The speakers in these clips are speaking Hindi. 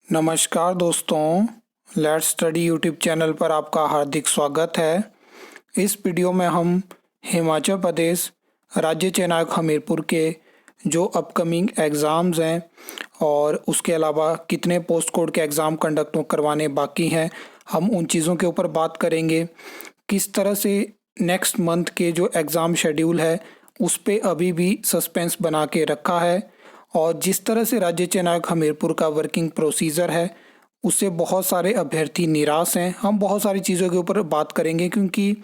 नमस्कार दोस्तों, लेट्स स्टडी यूट्यूब चैनल पर आपका हार्दिक स्वागत है। इस वीडियो में हम हिमाचल प्रदेश राज्य चयनायक हमीरपुर के जो अपकमिंग एग्ज़ाम्स हैं और उसके अलावा कितने पोस्ट कोड के एग्ज़ाम कंडक्ट करवाने बाकी हैं, हम उन चीज़ों के ऊपर बात करेंगे। किस तरह से नेक्स्ट मंथ के जो एग्ज़ाम शेड्यूल है उस पे अभी भी सस्पेंस बना के रखा है और जिस तरह से राज्य चयनायक हमीरपुर का वर्किंग प्रोसीजर है उससे बहुत सारे अभ्यर्थी निराश हैं। हम बहुत सारी चीज़ों के ऊपर बात करेंगे क्योंकि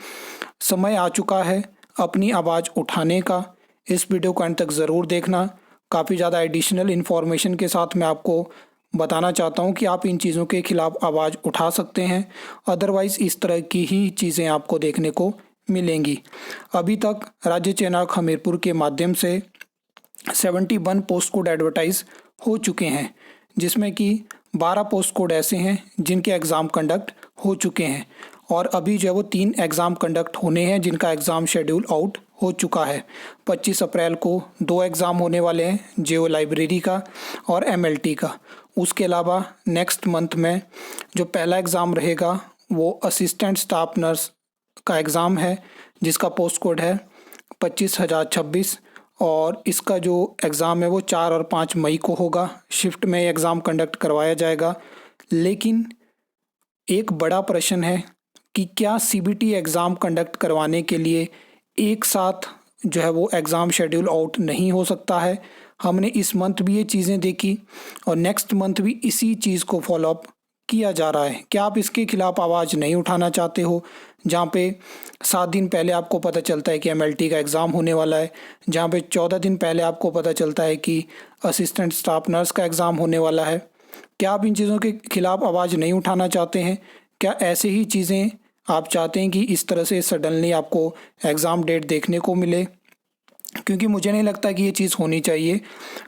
समय आ चुका है अपनी आवाज़ उठाने का। इस वीडियो को अंत तक ज़रूर देखना। काफ़ी ज़्यादा एडिशनल इन्फॉर्मेशन के साथ मैं आपको बताना चाहता हूं कि आप इन चीज़ों के खिलाफ आवाज़ उठा सकते हैं, अदरवाइज़ इस तरह की ही चीज़ें आपको देखने को मिलेंगी। अभी तक राज्य चयनायक हमीरपुर के माध्यम से 71 पोस्ट कोड एडवर्टाइज हो चुके हैं, जिसमें कि 12 पोस्ट कोड ऐसे हैं जिनके एग्ज़ाम कंडक्ट हो चुके हैं और अभी जो है वो 3 एग्ज़ाम कंडक्ट होने हैं जिनका एग्ज़ाम शेड्यूल आउट हो चुका है। 25 अप्रैल को 2 एग्ज़ाम होने वाले हैं, जियो लाइब्रेरी का और एमएलटी का। उसके अलावा नेक्स्ट मंथ में जो पहला एग्ज़ाम रहेगा वो असिस्टेंट स्टाफ नर्स का एग्ज़ाम है जिसका पोस्ट कोड है 25,026 और इसका जो एग्ज़ाम है वो 4 और 5 मई को होगा। शिफ्ट में एग्ज़ाम कंडक्ट करवाया जाएगा। लेकिन एक बड़ा प्रश्न है कि क्या सीबीटी एग्ज़ाम कंडक्ट करवाने के लिए एक साथ जो है वो एग्ज़ाम शेड्यूल आउट नहीं हो सकता है। हमने इस मंथ भी ये चीज़ें देखी और नेक्स्ट मंथ भी इसी चीज़ को फॉलोअप किया जा रहा है। क्या आप इसके खिलाफ आवाज़ नहीं उठाना चाहते हो, जहाँ पे 7 दिन पहले आपको पता चलता है कि एमएलटी का एग्ज़ाम होने वाला है, जहाँ पे 14 दिन पहले आपको पता चलता है कि असिस्टेंट स्टाफ नर्स का एग्ज़ाम होने वाला है। क्या आप इन चीज़ों के खिलाफ आवाज़ नहीं उठाना चाहते हैं? क्या ऐसे ही चीज़ें आप चाहते हैं कि इस तरह से सडनली आपको एग्ज़ाम डेट देखने को मिले? क्योंकि मुझे नहीं लगता कि ये चीज़ होनी चाहिए।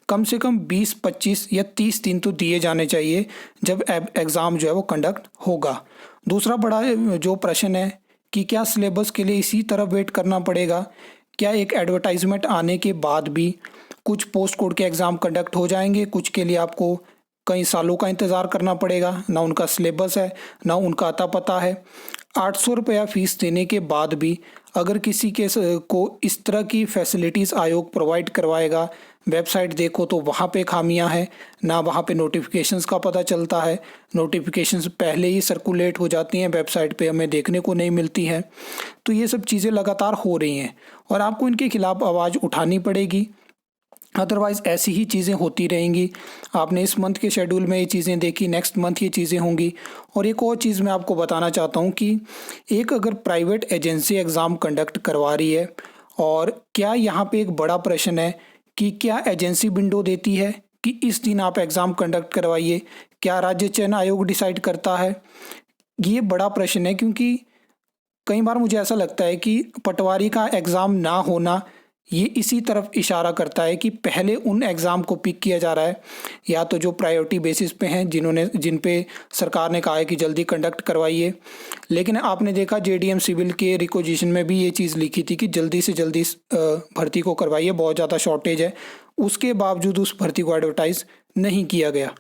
कम से कम 20, 25 या 30 दिन तो दिए जाने चाहिए जब एग्ज़ाम जो है वो कंडक्ट होगा। दूसरा बड़ा जो प्रश्न है कि क्या सिलेबस के लिए इसी तरह वेट करना पड़ेगा? क्या एक एडवर्टाइजमेंट आने के बाद भी कुछ पोस्ट कोड के एग्ज़ाम कंडक्ट हो जाएंगे, कुछ के लिए आपको कई सालों का इंतज़ार करना पड़ेगा? ना उनका सिलेबस है, ना उनका अता पता है। 800 रुपया फ़ीस देने के बाद भी अगर किसी के को इस तरह की फैसिलिटीज़ आयोग प्रोवाइड करवाएगा, वेबसाइट देखो तो वहाँ पे खामियां हैं, ना वहाँ पे नोटिफिकेशंस का पता चलता है। नोटिफिकेशंस पहले ही सर्कुलेट हो जाती हैं, वेबसाइट पे हमें देखने को नहीं मिलती हैं। तो ये सब चीज़ें लगातार हो रही हैं और आपको इनके खिलाफ आवाज़ उठानी पड़ेगी, अदरवाइज़ ऐसी ही चीज़ें होती रहेंगी। आपने इस मंथ के शेड्यूल में ये चीज़ें देखी, नेक्स्ट मंथ ये चीज़ें होंगी। और एक और चीज़ मैं आपको बताना चाहता हूँ कि एक अगर प्राइवेट एजेंसी एग्ज़ाम कंडक्ट करवा रही है और क्या यहाँ पे एक बड़ा प्रश्न है कि क्या एजेंसी विंडो देती है कि इस दिन आप एग्ज़ाम कंडक्ट करवाइए? क्या राज्य चयन आयोग डिसाइड करता है? ये बड़ा प्रश्न है क्योंकि कई बार मुझे ऐसा लगता है कि पटवारी का एग्ज़ाम ना होना ये इसी तरफ इशारा करता है कि पहले उन एग्ज़ाम को पिक किया जा रहा है, या तो जो प्रायोरिटी बेसिस पे हैं जिन पे सरकार ने कहा है कि जल्दी कंडक्ट करवाइए। लेकिन आपने देखा जेडीएम सिविल के रिक्वेजिशन में भी ये चीज़ लिखी थी कि जल्दी से जल्दी भर्ती को करवाइए, बहुत ज़्यादा शॉर्टेज है। उसके बावजूद उस भर्ती को एडवर्टाइज़ नहीं किया गया।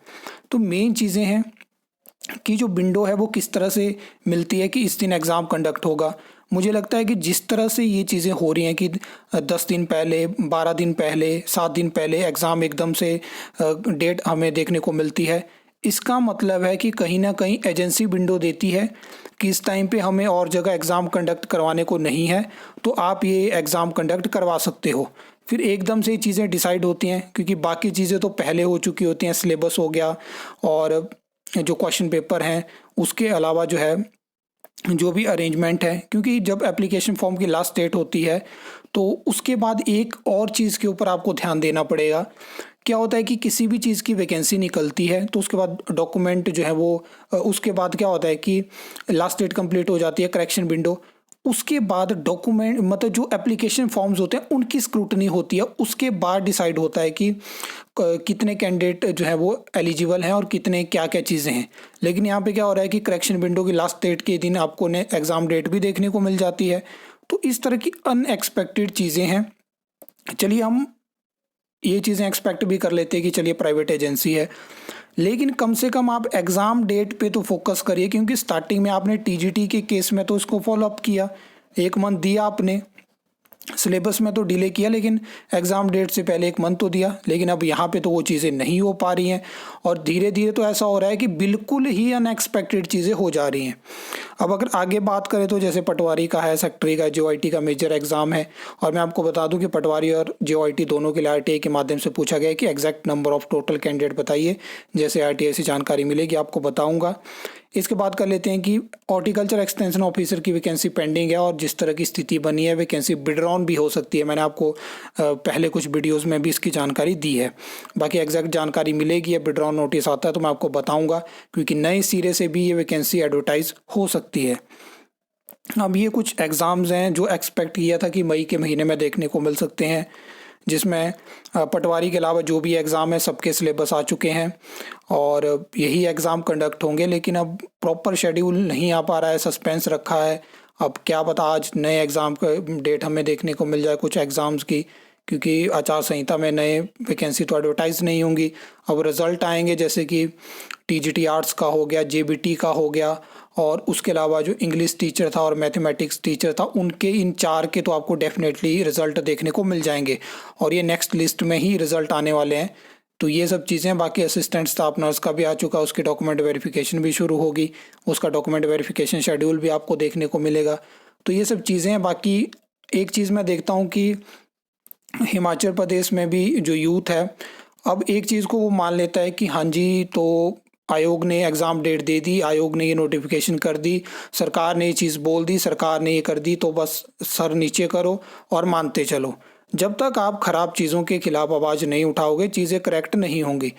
तो मेन चीज़ें हैं कि जो विंडो है वो किस तरह से मिलती है कि इस दिन एग्ज़ाम कंडक्ट होगा। मुझे लगता है कि जिस तरह से ये चीज़ें हो रही हैं कि 10 दिन पहले, 12 दिन पहले, 7 दिन पहले एग्ज़ाम एकदम से डेट हमें देखने को मिलती है, इसका मतलब है कि कहीं ना कहीं एजेंसी विंडो देती है कि इस टाइम पे हमें और जगह एग्ज़ाम कंडक्ट करवाने को नहीं है, तो आप ये एग्ज़ाम कंडक्ट करवा सकते हो। फिर एकदम से ये चीज़ें डिसाइड होती हैं क्योंकि बाकी चीज़ें तो पहले हो चुकी होती हैं, सिलेबस हो गया और जो क्वेश्चन पेपर हैं, उसके अलावा जो है जो भी अरेंजमेंट है, क्योंकि जब एप्लीकेशन फॉर्म की लास्ट डेट होती है तो उसके बाद एक और चीज़ के ऊपर आपको ध्यान देना पड़ेगा। क्या होता है कि किसी भी चीज़ की वैकेंसी निकलती है तो उसके बाद डॉक्यूमेंट जो है वो उसके बाद क्या होता है कि लास्ट डेट कंप्लीट हो जाती है, करेक्शन विंडो। उसके बाद डॉक्यूमेंट मतलब जो एप्लीकेशन फॉर्म्स होते हैं उनकी स्क्रूटनी होती है। उसके बाद डिसाइड होता है कि कितने कैंडिडेट जो है वो एलिजिबल हैं और कितने क्या क्या चीज़ें हैं। लेकिन यहाँ पे क्या हो रहा है कि करेक्शन विंडो की लास्ट डेट के दिन आपको ने एग्ज़ाम डेट भी देखने को मिल जाती है। तो इस तरह की अनएक्सपेक्टेड चीज़ें हैं। चलिए हम ये चीज़ें एक्सपेक्ट भी कर लेते हैं कि चलिए प्राइवेट एजेंसी है, लेकिन कम से कम आप एग्ज़ाम डेट पे तो फोकस करिए, क्योंकि स्टार्टिंग में आपने टीजीटी के केस में तो इसको फॉलो अप किया, 1 मंथ दिया आपने, सिलेबस में तो डिले किया लेकिन एग्ज़ाम डेट से पहले 1 मंथ तो दिया, लेकिन अब यहाँ पे तो वो चीज़ें नहीं हो पा रही हैं और धीरे धीरे तो ऐसा हो रहा है कि बिल्कुल ही अनएक्सपेक्टेड चीज़ें हो जा रही हैं। अब अगर आगे बात करें तो जैसे पटवारी का है, सेक्रेटरी का, जेओआईटी का मेजर एग्ज़ाम है, और मैं आपको बता दूं कि पटवारी और जेओआईटी दोनों के लिए आरटीआई के माध्यम से पूछा गया है कि exact number of total candidate बताइए। जैसे आरटीआई से जानकारी मिलेगी आपको बताऊँगा। इसके बाद कर लेते हैं कि हॉर्टिकल्चर एक्सटेंशन ऑफिसर की वैकेंसी पेंडिंग है, और जिस तरह की स्थिति बनी है वैकेंसी विड्रॉन भी हो सकती है। मैंने आपको पहले कुछ वीडियोस में भी इसकी जानकारी दी है। बाकी एग्जैक्ट जानकारी मिलेगी या विड्रॉन नोटिस आता है तो मैं आपको बताऊंगा, क्योंकि नए सिरे से भी ये वैकेंसी एडवर्टाइज हो सकती है। अब ये कुछ एग्ज़ाम्स हैं जो एक्सपेक्ट किया था कि मई के महीने में देखने को मिल सकते हैं, जिसमें पटवारी के अलावा जो भी एग्ज़ाम है सबके सिलेबस आ चुके हैं और यही एग्ज़ाम कंडक्ट होंगे, लेकिन अब प्रॉपर शेड्यूल नहीं आ पा रहा है, सस्पेंस रखा है। अब क्या पता आज नए एग्ज़ाम का डेट हमें देखने को मिल जाए कुछ एग्ज़ाम्स की, क्योंकि आचार संहिता में नए वैकेंसी तो एडवर्टाइज नहीं होंगी। अब रिज़ल्ट आएंगे जैसे कि टीजीटी आर्ट्स का हो गया, जेबीटी का हो गया, और उसके अलावा जो इंग्लिश टीचर था और मैथमेटिक्स टीचर था उनके इन 4 के तो आपको डेफिनेटली रिज़ल्ट देखने को मिल जाएंगे, और ये नेक्स्ट लिस्ट में ही रिज़ल्ट आने वाले हैं। तो ये सब चीज़ें, बाकी असिस्टेंट स्टाफ नर्स का भी आ चुका, उसकी डॉक्यूमेंट वेरिफिकेशन भी शुरू होगी, उसका डॉक्यूमेंट वेरिफिकेशन शेड्यूल भी आपको देखने को मिलेगा। तो ये सब चीज़ें हैं। बाकी एक चीज़ मैं देखता हूँ कि हिमाचल प्रदेश में भी जो यूथ है, अब एक चीज़ को वो मान लेता है कि हाँ जी, तो आयोग ने एग्ज़ाम डेट दे दी, आयोग ने ये नोटिफिकेशन कर दी, सरकार ने ये चीज़ बोल दी, सरकार ने ये कर दी, तो बस सर नीचे करो और मानते चलो। जब तक आप ख़राब चीज़ों के खिलाफ आवाज़ नहीं उठाओगे, चीज़ें करेक्ट नहीं होंगी।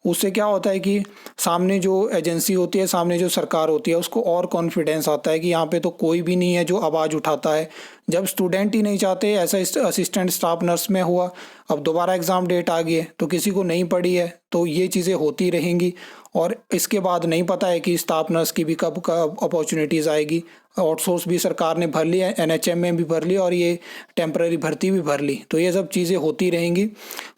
उससे क्या होता है कि सामने जो एजेंसी होती है, सामने जो सरकार होती है, उसको और कॉन्फिडेंस आता है कि यहाँ पे तो कोई भी नहीं है जो आवाज़ उठाता है। जब स्टूडेंट ही नहीं चाहते, ऐसा असिस्टेंट स्टाफ नर्स में हुआ, अब दोबारा एग्ज़ाम डेट आ गई है तो किसी को नहीं पड़ी है, तो ये चीज़ें होती रहेंगी। और इसके बाद नहीं पता है कि स्टाफ नर्स की भी कब कब अपॉर्चुनिटीज़ आएगी। आउटसोर्स भी सरकार ने भर लिया, एनएचएम में भी भर लिया, और ये टेम्पररी भर्ती भी भर ली। तो ये सब चीज़ें होती रहेंगी।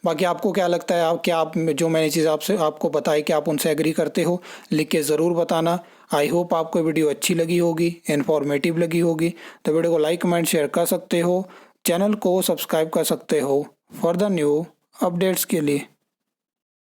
बाकी आपको क्या लगता है, आप क्या आप जो मैंने चीज़ आपको बताई कि आप उनसे एग्री करते हो, लिख के ज़रूर बताना। आई होप आपको वीडियो अच्छी लगी होगी, इन्फॉर्मेटिव लगी होगी। तो वीडियो को लाइक कमेंट शेयर कर सकते हो, चैनल को सब्सक्राइब कर सकते हो फॉर द न्यू अपडेट्स के लिए।